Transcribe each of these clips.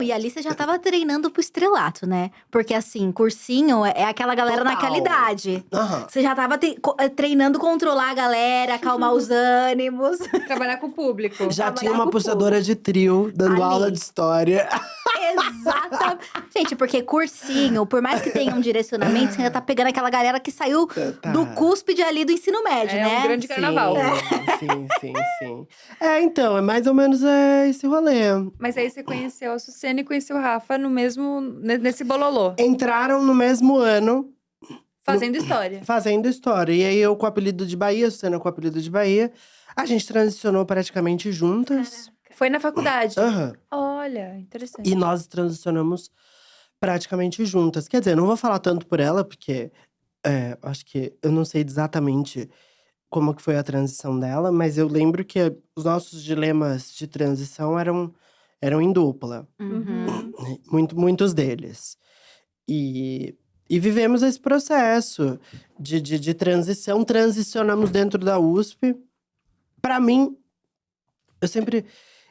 e ali você já tava treinando pro estrelato, né? Porque assim, cursinho é aquela galera Total. naquela idade. Aham. Você já tava treinando controlar a galera, acalmar os ânimos. Trabalhar com o público. Já Trabalhar tinha uma com o puxadora de trio dando Ali. aula de história. Exatamente. Gente, porque cursinho, por mais que tenha um direcionamento, você ainda tá pegando aquela galera que saiu Tá. do cúspide ali do ensino médio, É né? um grande carnaval. Sim. Então, é mais ou menos esse rolê. Mas aí você conheceu a Sucena e conheceu o Rafa no mesmo… nesse bololô. Entraram no mesmo ano, Fazendo história. fazendo história. E aí, eu com o apelido de Bahia, Susana com o apelido de Bahia. A gente transicionou praticamente juntas. Foi na faculdade. Aham. Olha, interessante. E nós transicionamos praticamente juntas. Quer dizer, não vou falar tanto por ela, porque acho que eu não sei exatamente como que foi a transição dela, mas eu lembro que os nossos dilemas de transição eram em dupla. Uhum. Muitos deles. E vivemos esse processo de transição. Transicionamos dentro da USP. Pra mim,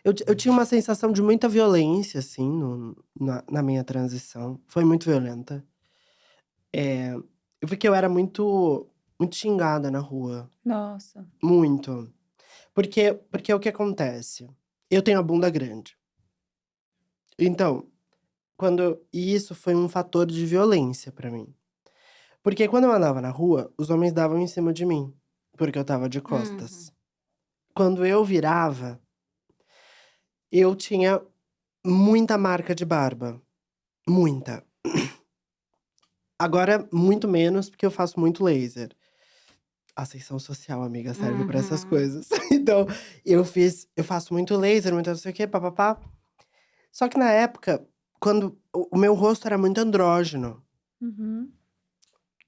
eu tinha uma sensação de muita violência, assim, na minha transição. Foi muito violenta. Porque eu era muito xingada na rua. Nossa. Muito. Porque o que acontece? Eu tenho a bunda grande. Então, e isso foi um fator de violência pra mim. Porque quando eu andava na rua, os homens davam em cima de mim. Porque eu tava de costas. Quando eu virava, eu tinha muita marca de barba. Muita. Agora, muito menos, porque eu faço muito laser. Ascensão social, amiga, serve pra essas coisas. Então, eu faço muito laser, muito não sei o quê, papapá. Só que na época, quando o meu rosto era muito andrógeno. Uhum.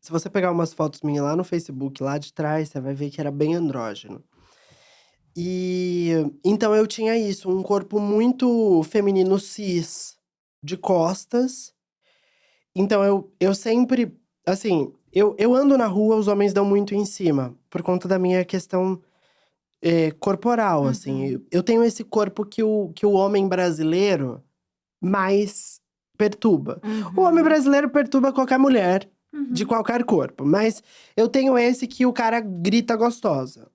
Se você pegar umas fotos minhas lá no Facebook, lá de trás, você vai ver que era bem andrógeno. E então eu tinha isso, um corpo muito feminino cis, de costas. Então eu sempre, assim, eu ando na rua, os homens dão muito em cima, por conta da minha questão corporal, assim. Eu tenho esse corpo que o homem brasileiro mais perturba. O homem brasileiro perturba qualquer mulher, de qualquer corpo. Mas eu tenho esse que o cara grita gostosa.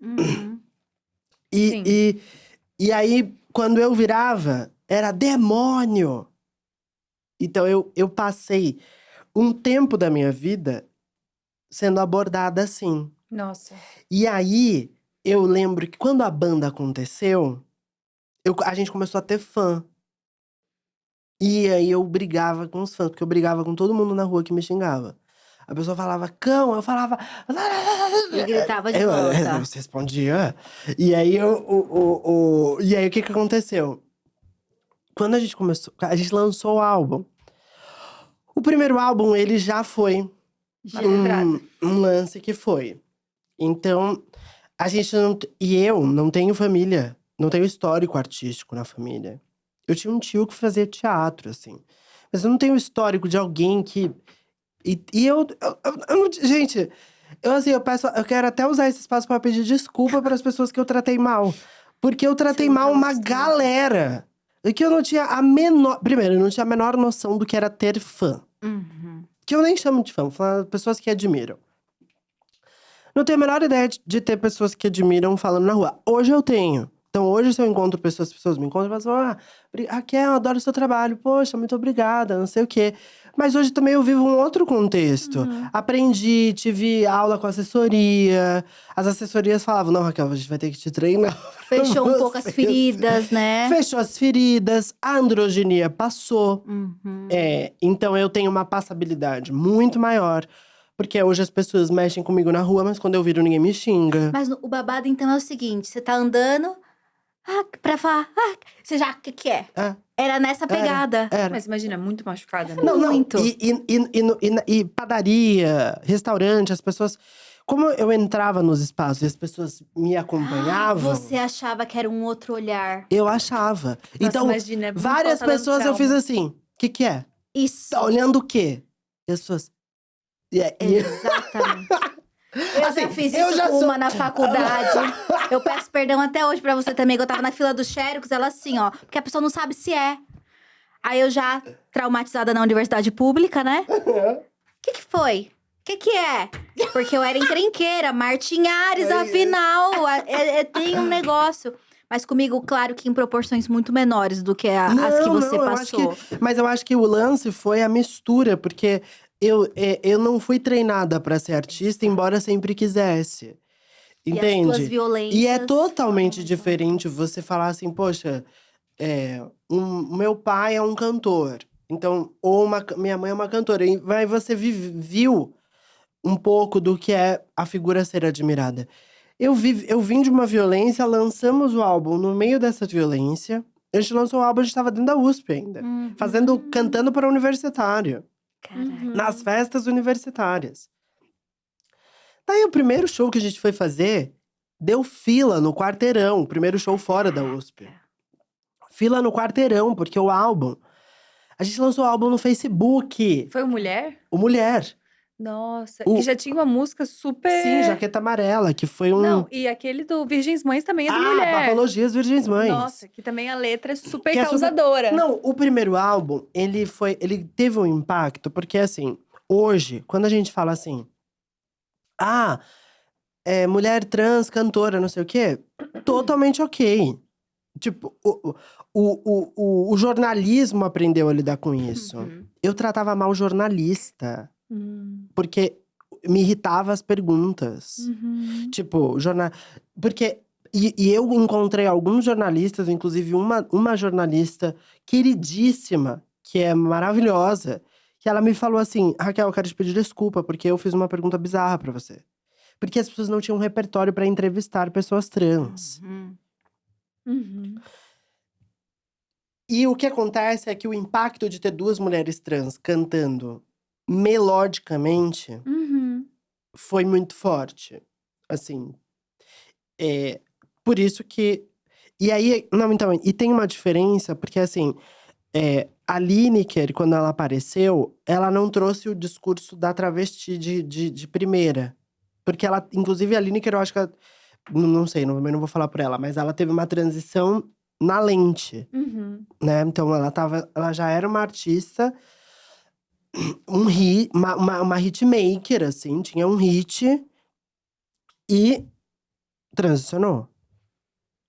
E aí, quando eu virava, era demônio! Então eu passei um tempo da minha vida sendo abordada assim. Nossa. E aí, eu lembro que quando a banda aconteceu, a gente começou a ter fã. E aí eu brigava com os fãs, porque eu brigava com todo mundo na rua que me xingava. A pessoa falava, cão, eu falava… E gritava de eu volta. respondia. E aí, o que aconteceu? Quando a gente lançou o álbum. O primeiro álbum, ele já foi um lance que foi. Então, a gente não… E eu não tenho família, não tenho histórico artístico na família. Eu tinha um tio que fazia teatro, assim. Mas eu não tenho histórico de alguém que… E eu não… Gente, eu quero até usar esse espaço pra pedir desculpa para as pessoas que eu tratei mal. Porque eu tratei mal uma galera. E que eu não tinha a menor… Primeiro, eu não tinha a menor noção do que era ter fã. Que eu nem chamo de fã, vou falar pessoas que admiram. Não tenho a menor ideia de ter pessoas que admiram falando na rua. Hoje eu tenho. Então, hoje, se eu encontro pessoas me encontram e falam Raquel, eu adoro o seu trabalho. Poxa, muito obrigada, não sei o quê. Mas hoje também eu vivo um outro contexto. Aprendi, tive aula com assessoria. As assessorias falavam, não, Raquel, a gente vai ter que te treinar. Fechou um pouco as feridas, né? Fechou as feridas, a androginia passou. Então eu tenho uma passabilidade muito maior. Porque hoje as pessoas mexem comigo na rua, mas quando eu viro, ninguém me xinga. Mas o babado, então, é o seguinte: você tá andando, pra falar, você já, o que é? Era nessa pegada. Era. Mas imagina, muito machucada, né? Não. Muito. E padaria, restaurante, as pessoas… Como eu entrava nos espaços e as pessoas me acompanhavam… Você achava que era um outro olhar. Eu achava. Nossa, Então, imagina, é muito várias falta dando pessoas eu trauma. fiz assim, o que é? Isso. Tá olhando o quê? E as pessoas… Exatamente. Eu Assim, já fiz eu isso já com sou- uma na faculdade. Eu peço perdão até hoje pra você também, que eu tava na fila do Xerox, ela assim, ó. Porque a pessoa não sabe se é. Aí eu já, traumatizada na universidade pública, né? Que foi? Que é? Porque eu era encrenqueira, Martim Ares, afinal. Tem um negócio. Mas comigo, claro que em proporções muito menores do que as que você passou. Mas eu acho que o lance foi a mistura, porque eu não fui treinada pra ser artista, embora sempre quisesse. Entende? E as tuas violências. E é totalmente diferente você falar assim, poxa, meu pai é um cantor. Então, minha mãe é uma cantora. E aí você viu um pouco do que é a figura ser admirada. Eu vim de uma violência, lançamos o álbum no meio dessa violência. A gente lançou o álbum, a gente tava dentro da USP ainda. Cantando para universitário. Caraca. Nas festas universitárias. Daí o primeiro show que a gente foi fazer, deu fila no Quarteirão. O primeiro show fora da USP. Fila no Quarteirão, porque o álbum… A gente lançou o álbum no Facebook. Foi o Mulher? O Mulher. Nossa, que já tinha uma música super… Sim, Jaqueta Amarela, que foi um… Não, e aquele do Virgens Mães também é do Mulher. Apologias Virgens Mães. Nossa, que também a letra é super Que é causadora. Não, o primeiro álbum, ele teve um impacto, porque assim, hoje, quando a gente fala assim… mulher trans, cantora, não sei o quê, totalmente ok. Tipo, o jornalismo aprendeu a lidar com isso. Eu tratava mal jornalista, porque me irritava as perguntas. Tipo, porque… E eu encontrei alguns jornalistas, inclusive uma jornalista queridíssima, que é maravilhosa, que ela me falou assim: Raquel, eu quero te pedir desculpa, porque eu fiz uma pergunta bizarra pra você. Porque as pessoas não tinham repertório pra entrevistar pessoas trans. E o que acontece é que o impacto de ter duas mulheres trans cantando melodicamente foi muito forte. Assim, por isso que… E aí, não, então, e tem uma diferença, porque assim… a Lineker, quando ela apareceu, ela não trouxe o discurso da travesti de primeira. Porque ela, inclusive a Lineker, eu acho que… Não sei, também não vou falar por ela. Mas ela teve uma transição na lente, né? Então ela já era uma artista, uma hitmaker, assim. Tinha um hit e transicionou.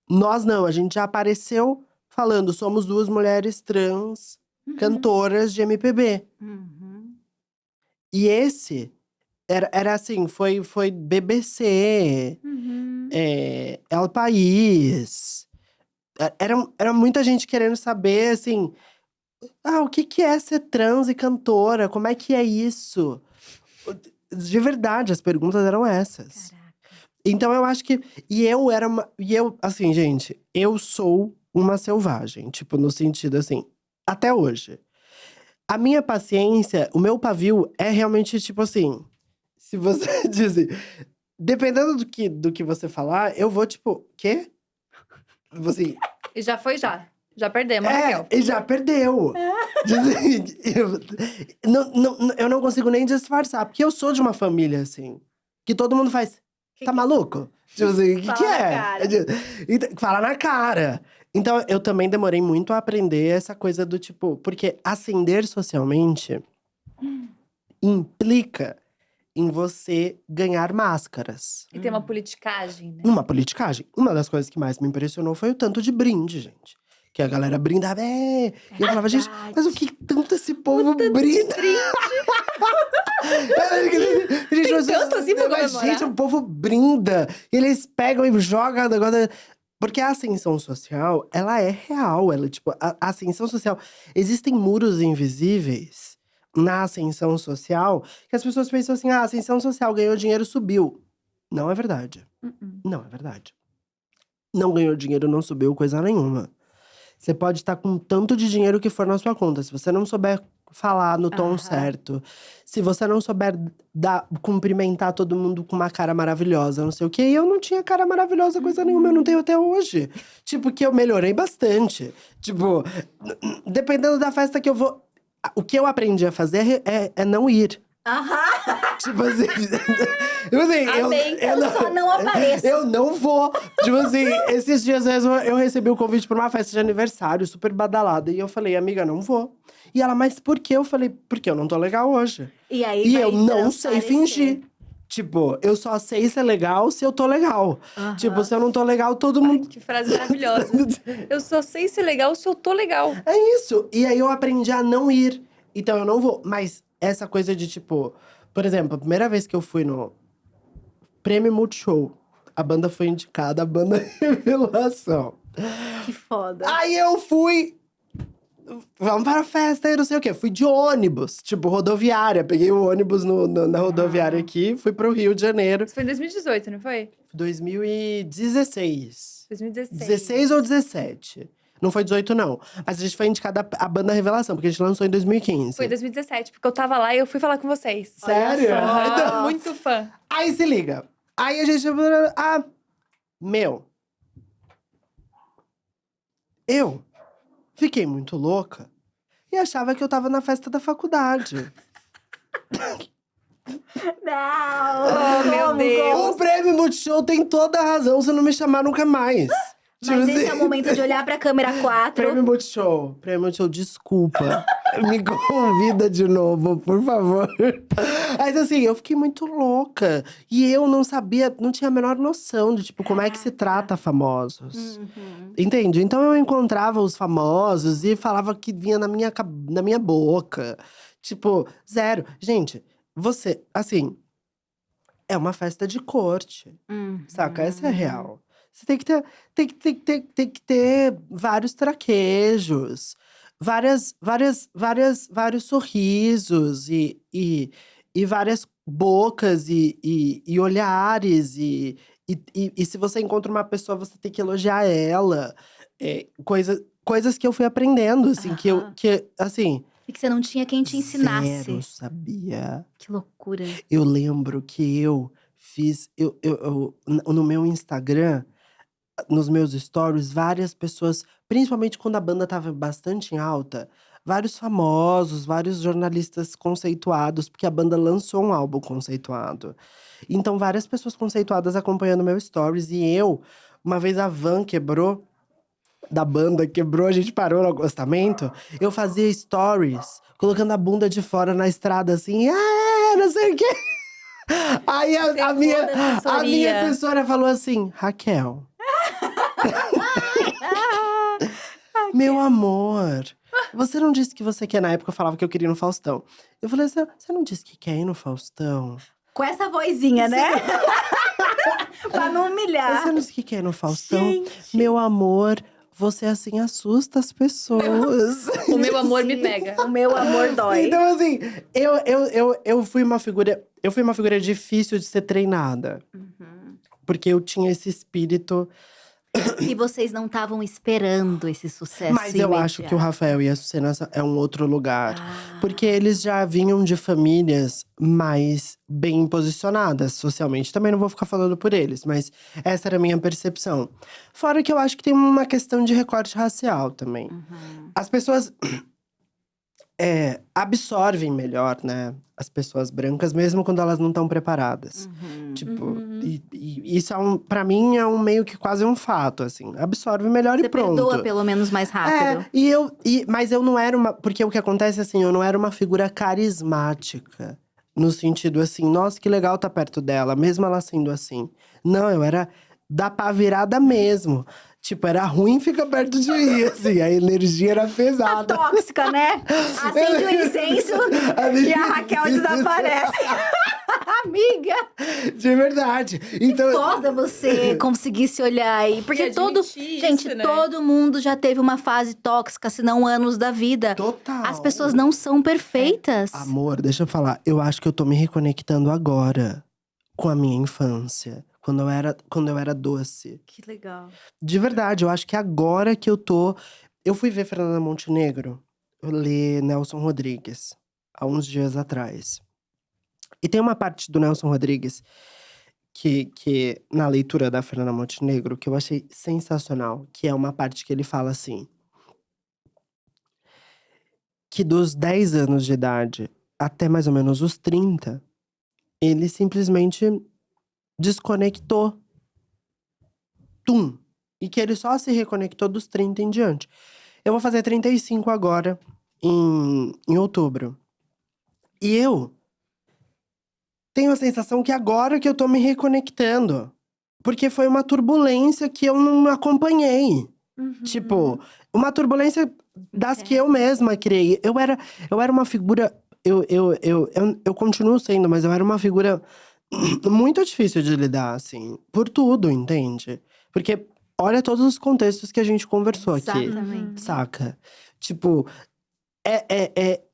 Nós não, a gente já apareceu falando, somos duas mulheres trans, cantoras de MPB. E esse, era assim, foi BBC, El País. Era muita gente querendo saber, assim… o que é ser trans e cantora? Como é que é isso? De verdade, as perguntas eram essas. Caraca. Então eu acho que… assim, gente, eu sou uma selvagem. Tipo, no sentido assim, até hoje. A minha paciência, o meu pavio é realmente tipo assim… Se você dizer… Dependendo do que você falar, eu vou tipo… Quê? Assim… E já foi já. Já perdemos, Raquel. E já perdeu. Assim, eu não consigo nem disfarçar. Porque eu sou de uma família, assim… Que todo mundo faz… Tá maluco? Tipo assim, o que é? Fala na cara. Então, eu também demorei muito a aprender essa coisa do tipo… Porque ascender socialmente implica em você ganhar máscaras. E tem uma politicagem, né? Uma politicagem. Uma das coisas que mais me impressionou foi o tanto de brinde, gente. Que a galera brindava, E eu falava, gente, mas o que tanto esse povo brinda? Tem tanto assim pra Mas, comemorar? gente, o povo brinda. Eles pegam e jogam o negócio… Porque a ascensão social, ela é real. Ela, tipo, a ascensão social… Existem muros invisíveis na ascensão social, que as pessoas pensam assim, a ascensão social ganhou dinheiro, subiu. Não é verdade. Não é verdade. Não ganhou dinheiro, não subiu coisa nenhuma. Você pode estar com tanto de dinheiro que for na sua conta. Se você não souber falar no tom certo, se você não souber cumprimentar todo mundo com uma cara maravilhosa, não sei o quê. E eu não tinha cara maravilhosa, coisa nenhuma, eu não tenho até hoje. Tipo, que eu melhorei bastante. Tipo, dependendo da festa que eu vou… O que eu aprendi a fazer é não ir. Tipo assim… Tipo assim, Amém. Eu só não apareço. Eu não vou. Tipo assim, esses dias mesmo eu recebi um convite pra uma festa de aniversário, super badalada. E eu falei, amiga, não vou. E ela, mas por quê? Eu falei, porque eu não tô legal hoje. E aí E vai eu não sei transparecer. fingir. Tipo, eu só sei ser legal se eu tô legal. Aham. Tipo, se eu não tô legal, todo mundo… Que frase maravilhosa. Eu só sei ser legal se eu tô legal. É isso. E aí eu aprendi a não ir. Então eu não vou. Mas essa coisa de tipo… Por exemplo, a primeira vez que eu fui no Prêmio Multishow, a banda foi indicada, a banda Revelação. Que foda. Aí eu fui… Vamos para a festa e não sei o quê. Fui de ônibus, tipo, rodoviária. Peguei o ônibus na rodoviária aqui, fui pro Rio de Janeiro. Isso foi em 2018, não foi? 2016. 2016. 16 ou 17. Não foi 18, não. Mas a gente foi indicada a banda Revelação, porque a gente lançou em 2015. Foi 2017, porque eu tava lá e eu fui falar com vocês. Sério? Olha só. Então, muito fã. Aí se liga. Aí a gente… Ah, meu. Eu fiquei muito louca e achava que eu tava na festa da faculdade. Não! Oh, meu Deus. O Prêmio Multishow tem toda a razão se não me chamar nunca mais. Mas esse é o momento de olhar pra câmera 4. Prêmio Multishow. Prêmio Multishow, desculpa. Me convida de novo, por favor. Mas assim, eu fiquei muito louca. E eu não sabia, não tinha a menor noção de, tipo, como é que se trata famosos. Uhum. Entende? Então eu encontrava os famosos e falava que vinha na minha boca. Tipo, zero. Gente, você, assim… É uma festa de corte. Uhum. Saca? Essa é a real. Você tem que ter vários traquejos, vários sorrisos e várias bocas e olhares. E se você encontra uma pessoa, você tem que elogiar ela. Coisas que eu fui aprendendo, assim, Aham. assim… E que você não tinha quem te ensinasse. Zero sabia. Que loucura. Eu lembro que eu fiz… no meu Instagram… Nos meus stories, várias pessoas, principalmente quando a banda tava bastante em alta, vários famosos, vários jornalistas conceituados, porque a banda lançou um álbum conceituado. Então, várias pessoas conceituadas acompanhando meu stories. E eu, uma vez a van quebrou, da banda quebrou, a gente parou no acostamento. Eu fazia stories, colocando a bunda de fora na estrada, assim, não sei o quê. Aí a minha assessora falou assim, Raquel… Meu amor, você não disse que você quer… Na época eu falava que eu queria ir no Faustão. Eu falei assim, você não disse que quer ir no Faustão? Com essa vozinha, né? Pra não humilhar. Você não disse que quer ir no Faustão? Gente. Meu amor, você assim assusta as pessoas. O meu amor me pega. O meu amor dói. Então assim, eu fui uma figura… Eu fui uma figura difícil de ser treinada. Uhum. Porque eu tinha esse espírito… E vocês não estavam esperando esse sucesso Mas eu acho que o Rafael e a Sucena é um outro lugar. Ah. Porque eles já vinham de famílias mais bem posicionadas socialmente. Também não vou ficar falando por eles, mas essa era a minha percepção. Fora que eu acho que tem uma questão de recorte racial também. Uhum. As pessoas absorvem melhor, né? As pessoas brancas, mesmo quando elas não estão preparadas. Uhum. Tipo, Uhum. e isso pra mim é um meio que quase um fato, assim. Absorve melhor Você e pronto. perdoa pelo menos mais rápido. Mas eu não era uma… Porque o que acontece, assim, eu não era uma figura carismática. No sentido assim, nossa, que legal tá perto dela, mesmo ela sendo assim. Não, eu era da pá virada mesmo. Tipo, era ruim ficar perto de mim, assim. A energia era A pesada. tóxica, né? Acende o incenso e a Raquel desaparece. Amiga, De verdade. Então, foda você conseguir se olhar aí. Porque E admitir gente, isso, né? todo mundo já teve uma fase tóxica, se não anos da vida. total. As pessoas não são perfeitas. Amor, deixa eu falar. Eu acho que eu tô me reconectando agora com a minha infância. Quando eu era doce. Que legal. De verdade, eu acho que agora que eu tô… Eu fui ver Fernanda Montenegro, eu li Nelson Rodrigues, há uns dias atrás. E tem uma parte do Nelson Rodrigues que na leitura da Fernanda Montenegro, que eu achei sensacional. Que é uma parte que ele fala assim… Que dos 10 anos de idade até mais ou menos os 30… ele simplesmente desconectou. Tum! E que ele só se reconectou dos 30 em diante. Eu vou fazer 35 agora, em outubro. E eu tenho a sensação que agora que eu tô me reconectando. Porque foi uma turbulência que eu não acompanhei. Tipo, uma turbulência das que eu mesma criei. Eu era uma figura. Eu continuo sendo, mas eu era uma figura muito difícil de lidar, assim. Por tudo, entende? Porque olha todos os contextos que a gente conversou aqui. Exatamente. Saca? Tipo,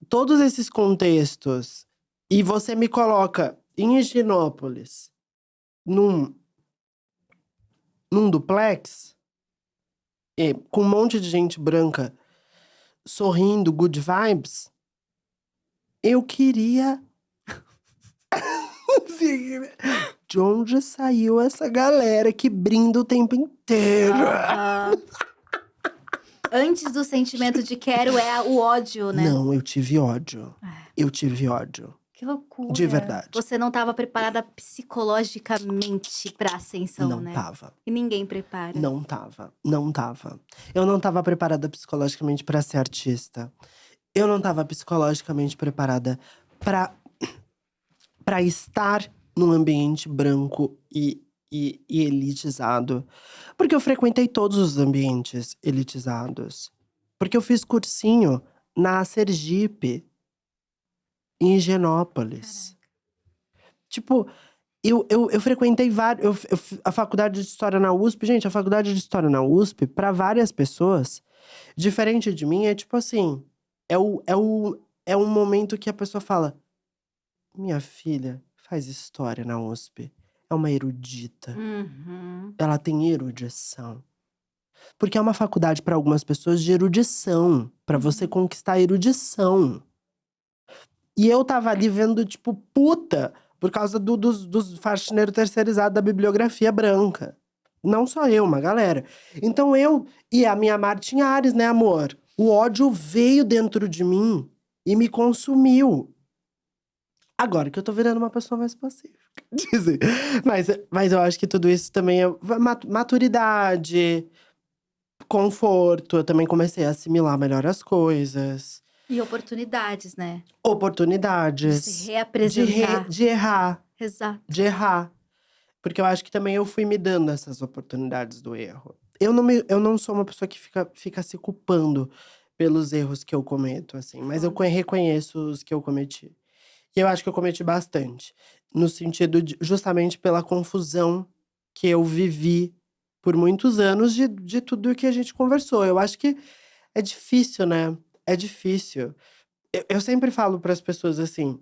todos esses contextos. E você me coloca em Higienópolis, num duplex, com um monte de gente branca sorrindo, good vibes. Eu queria. De onde saiu essa galera que brinda o tempo inteiro? Aham. Antes do sentimento de quero é o ódio, né? Não, eu tive ódio. É. Eu tive ódio. Que loucura. De verdade. Você não estava preparada psicologicamente pra ascensão, Não né? tava. E ninguém prepara. Não tava. Não tava. Eu não tava preparada psicologicamente pra ser artista. Eu não tava psicologicamente preparada pra estar num ambiente branco e elitizado. Porque eu frequentei todos os ambientes elitizados. Porque eu fiz cursinho na Sergipe, em Higienópolis. Tipo, eu frequentei vários. A faculdade de História na USP. Gente, a faculdade de História na USP, pra várias pessoas, diferente de mim, é tipo assim: é um momento que a pessoa fala: minha filha faz história na USP. É uma erudita. Uhum. Ela tem erudição. Porque é uma faculdade para algumas pessoas de erudição. Para você conquistar a erudição. E eu tava ali vendo, tipo, puta, por causa dos faxineiros terceirizados da bibliografia branca. Não só eu, uma galera. Então eu e a minha Martin Ares, né, amor? O ódio veio dentro de mim e me consumiu. Agora que eu tô virando uma pessoa mais pacífica. Dizem. Mas eu acho que tudo isso também é maturidade, conforto. Eu também comecei a assimilar melhor as coisas. E oportunidades, né? De Oportunidades. se reapresentar. De errar. Exato. De errar. Porque eu acho que também eu fui me dando essas oportunidades do erro. Eu não sou uma pessoa que fica se culpando pelos erros que eu cometo, assim. Mas eu reconheço os que eu cometi. E eu acho que eu cometi bastante. No sentido de, justamente pela confusão que eu vivi por muitos anos de tudo que a gente conversou. Eu acho que é difícil, né? É difícil. Eu sempre falo para as pessoas assim.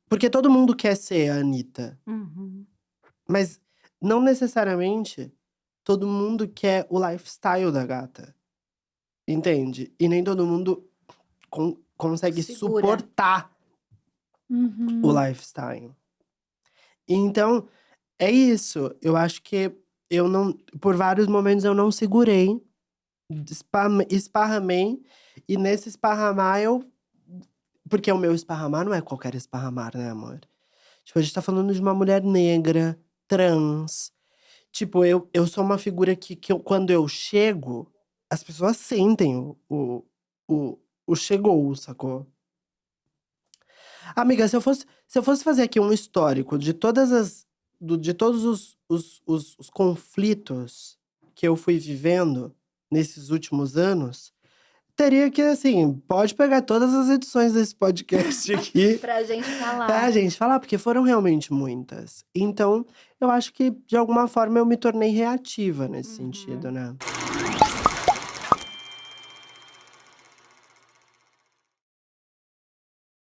Porque todo mundo quer ser a Anitta. Uhum. Mas não necessariamente todo mundo quer o lifestyle da gata. Entende? E nem todo mundo consegue Segura. suportar o lifestyle. Então, é isso. Eu acho que eu não… Por vários momentos eu não segurei. Esparramei. E nesse esparramar eu… Porque o meu esparramar não é qualquer esparramar, né, amor? Tipo, a gente tá falando de uma mulher negra, trans. Tipo, eu sou uma figura que quando eu chego, as pessoas sentem o chegou, sacou? Amiga, se eu fosse fazer aqui um histórico de todos os conflitos que eu fui vivendo nesses últimos anos, teria que, assim, pode pegar todas as edições desse podcast aqui. Pra gente falar. Pra gente falar, porque foram realmente muitas. Então, eu acho que, de alguma forma, eu me tornei reativa nesse sentido, né?